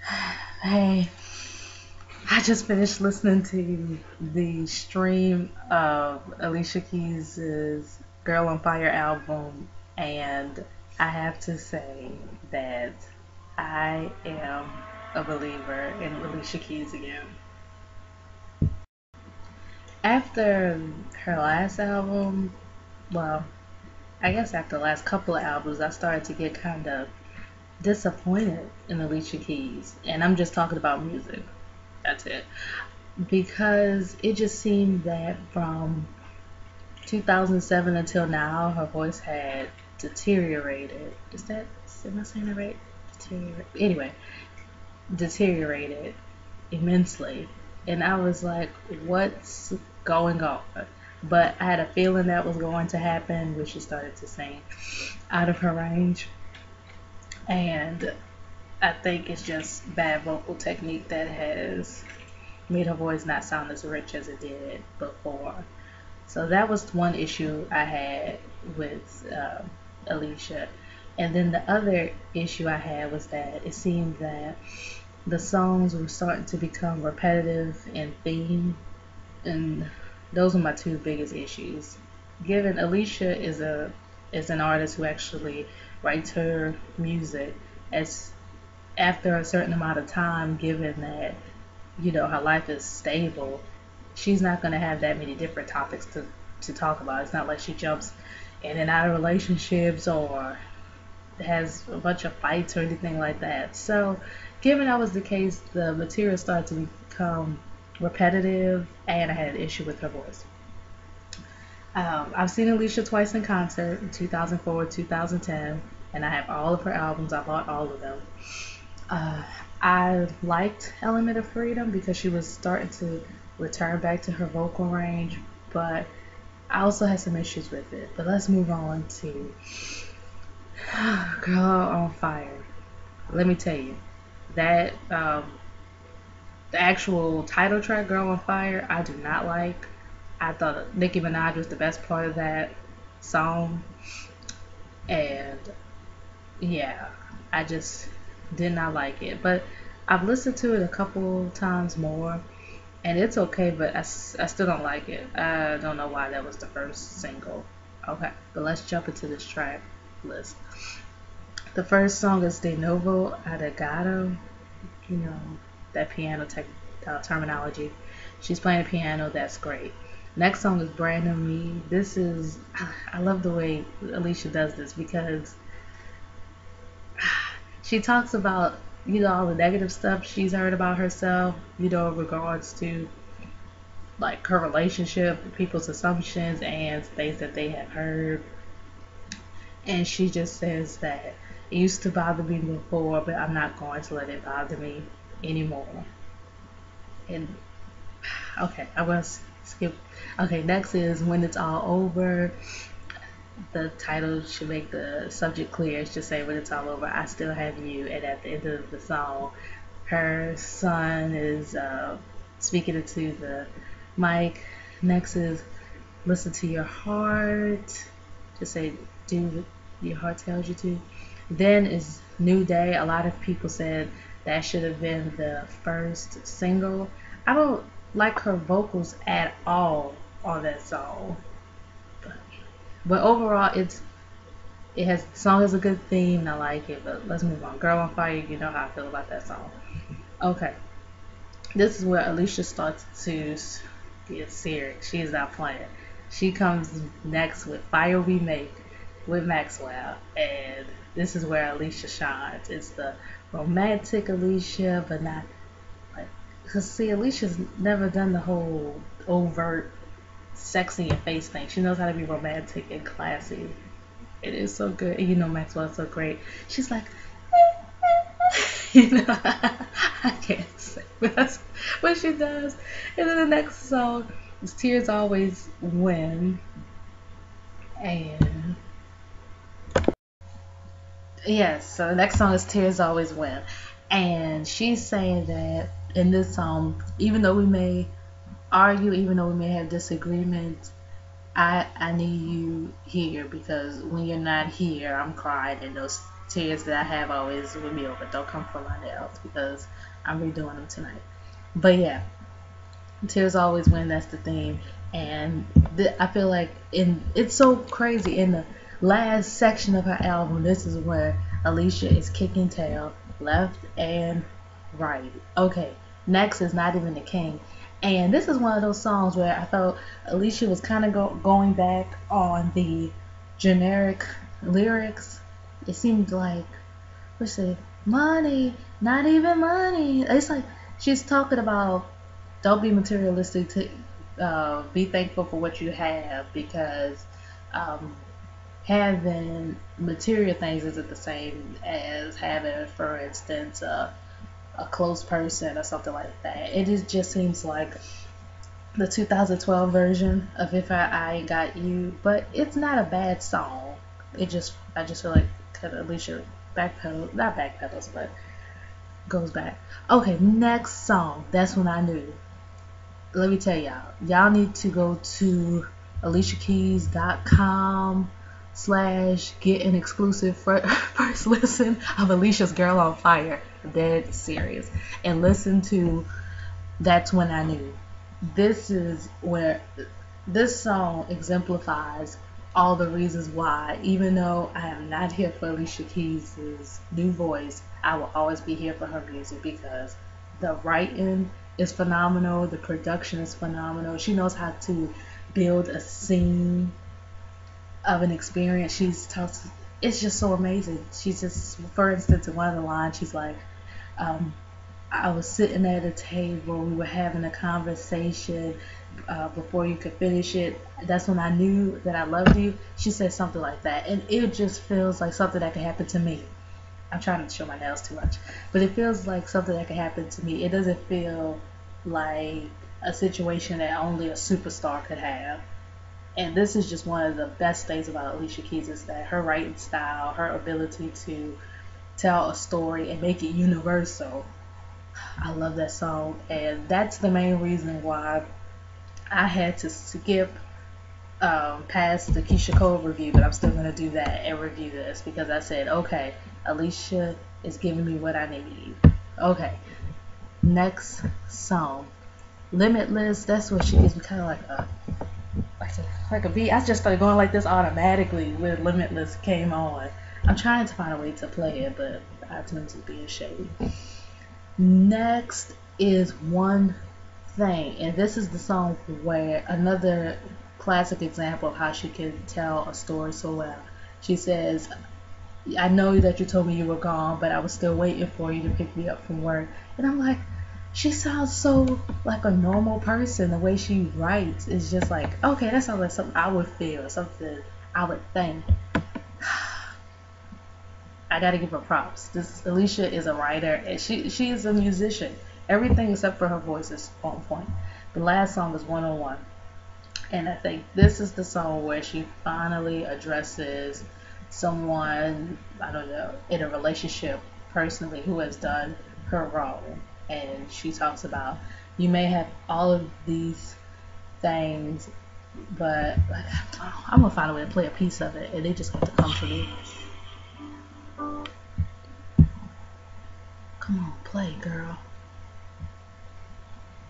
Hey, I just finished listening to the stream of Alicia Keys' Girl on Fire album, and I have to say that I am a believer in Alicia Keys again. After her last album, well, I guess after the last couple of albums, I started to get kind of disappointed in Alicia Keys, and I'm just talking about music. That's it. Because it just seemed that from 2007 until now, her voice had deteriorated. Am I saying that right? Anyway, deteriorated immensely. And I was like, what's going on? But I had a feeling that was going to happen when she started to sing out of her range. And I think it's just bad vocal technique that has made her voice not sound as rich as it did before. So that was one issue I had with Alicia. And then the other issue I had was that it seemed that the songs were starting to become repetitive in theme, and those are my two biggest issues. Given Alicia is an artist who actually writes her music as after a certain amount of time, given that her life is stable, she's not going to have that many different topics to talk about. It's not like she jumps in and out of relationships or has a bunch of fights or anything like that. So, given that was the case, the material started to become repetitive, and I had an issue with her voice. I've seen Alicia twice in concert in 2004, 2010, and I have all of her albums. I bought all of them. Uh, I liked Element of Freedom because she was starting to return back to her vocal range, but I also had some issues with it. But let's move on to Girl on Fire. Let me tell you, that the actual title track, Girl on Fire, I do not like. I thought Nicki Minaj was the best part of that song, and yeah, I just did not like it. But I've listened to it a couple times more, and it's okay, but I still don't like it. I don't know why that was the first single. Okay, but let's jump into this track list. The first song is De Novo Adagado. You know, that terminology. She's playing the piano, that's great. Next song is Brand New Me. I love the way Alicia does this because she talks about all the negative stuff she's heard about herself, in regards to like her relationship, people's assumptions, and things that they have heard. And she just says that it used to bother me before, but I'm not going to let it bother me anymore. And okay, I was skip. Okay, next is When It's All Over. The title should make the subject clear. It's just say when it's all over, I still have you. And at the end of the song, her son is speaking into the mic. Next is Listen to Your Heart. Just say do what your heart tells you to. Then is New Day. A lot of people said that should have been the first single. I don't like her vocals at all on that song. But overall, the song has a good theme and I like it. But let's move on. Girl on Fire, you know how I feel about that song. Okay, this is where Alicia starts to get serious. She is not playing. She comes next with Fire We Make with Maxwell, and this is where Alicia shines. It's the romantic Alicia, but not like, because see, Alicia's never done the whole overt sexy in your face thing. She knows how to be romantic and classy. It is so good. And Maxwell's so great. She's like, I can't say, but that's what she does. And then the next song is Tears Always Win. And yes, so the next song is Tears Always Win. And she's saying that in this song, even though we may argue, even though we may have disagreements, I need you here because when you're not here, I'm crying and those Tears That I Have Always With Me Over. Don't Come For My Nails because I'm redoing them tonight. But yeah, Tears Always Win, that's the theme. And I feel like it's so crazy. In the last section of her album, this is where Alicia is kicking tail left and right. Okay, next is Not Even the King. And this is one of those songs where I felt Alicia was kind of going back on the generic lyrics. It seemed like, what's it? Money, not even money. It's like she's talking about don't be materialistic. Be thankful for what you have because um, having material things isn't the same as having, for instance, a close person or something like that. Just seems like the 2012 version of If I Ain't Got You, but it's not a bad song. I just feel like Alicia not backpedals, but goes back. Okay, next song. That's when I knew. Let me tell y'all need to go to aliciakeys.com / get an exclusive first listen of Alicia's Girl on Fire, dead serious, and listen to That's When I Knew. This is where this song exemplifies all the reasons why, even though I am not here for Alicia Keys' new voice, I will always be here for her music because the writing is phenomenal, the production is phenomenal. She knows how to build a scene of an experience. It's just so amazing. She's just, for instance, in one of the lines, she's like, I was sitting at a table, we were having a conversation before you could finish it. That's when I knew that I loved you. She said something like that, and it just feels like something that could happen to me. I'm trying to show my nails too much, but it feels like something that could happen to me. It doesn't feel like a situation that only a superstar could have. And this is just one of the best things about Alicia Keys is that her writing style, her ability to tell a story and make it universal. I love that song, and that's the main reason why I had to skip past the Keyshia Cole review, but I'm still going to do that and review this because I said, okay, Alicia is giving me what I need. Okay, next song, Limitless. That's what she gives me, kind of like a beat. I just started going like this automatically when Limitless came on. I'm trying to find a way to play it, but iTunes is being shady. Next is One Thing, and this is the song where another classic example of how she can tell a story so well. She says, I know that you told me you were gone, but I was still waiting for you to pick me up from work. And I'm like, she sounds so like a normal person. The way she writes is just like, okay, that sounds like something I would feel, something I would think. I gotta give her props. This Alicia is a writer and she is a musician. Everything except for her voice is on point. The last song is 101. And I think this is the song where she finally addresses someone, I don't know, in a relationship personally who has done her wrong. And she talks about, you may have all of these things, but like, I'm gonna find a way to play a piece of it, and they just have to come to me. Come on, play, girl.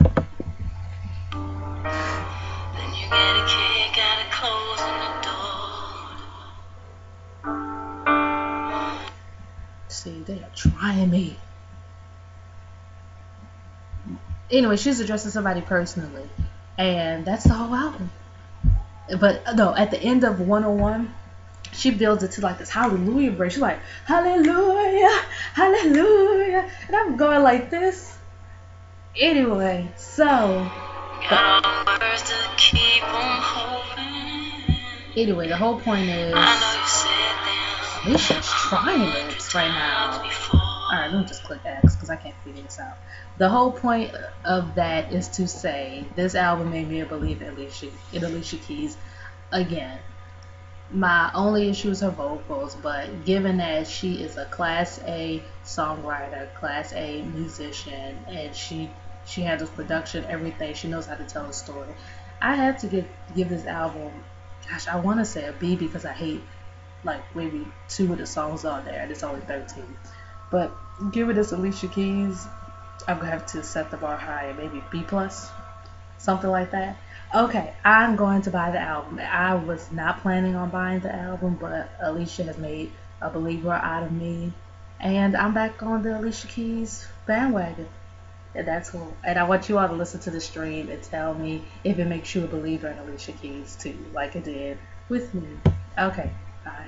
Then you get a kick out of closing the door. See, they are trying me. Anyway, she's addressing somebody personally, and that's the whole album. But no, at the end of 101, she builds it to like this hallelujah break. She's like, hallelujah, hallelujah, and I'm going like this. Anyway, so anyway, the whole point is Alicia's trying this right now. Alright, let me just click X because I can't figure this out. The whole point of that is to say this album made me believe in Alicia Keys again. My only issue is her vocals, but given that she is a Class A songwriter, Class A musician, and she handles production, everything, she knows how to tell a story. I had to give this album, gosh, I want to say a B because I hate like maybe 2 of the songs on there, and it's only 13. But given this Alicia Keys, I'm gonna have to set the bar high and maybe B plus, something like that. Okay, I'm going to buy the album. I was not planning on buying the album, but Alicia has made a believer out of me, and I'm back on the Alicia Keys bandwagon. And that's cool. And I want you all to listen to the stream and tell me if it makes you a believer in Alicia Keys too, like it did with me. Okay, bye.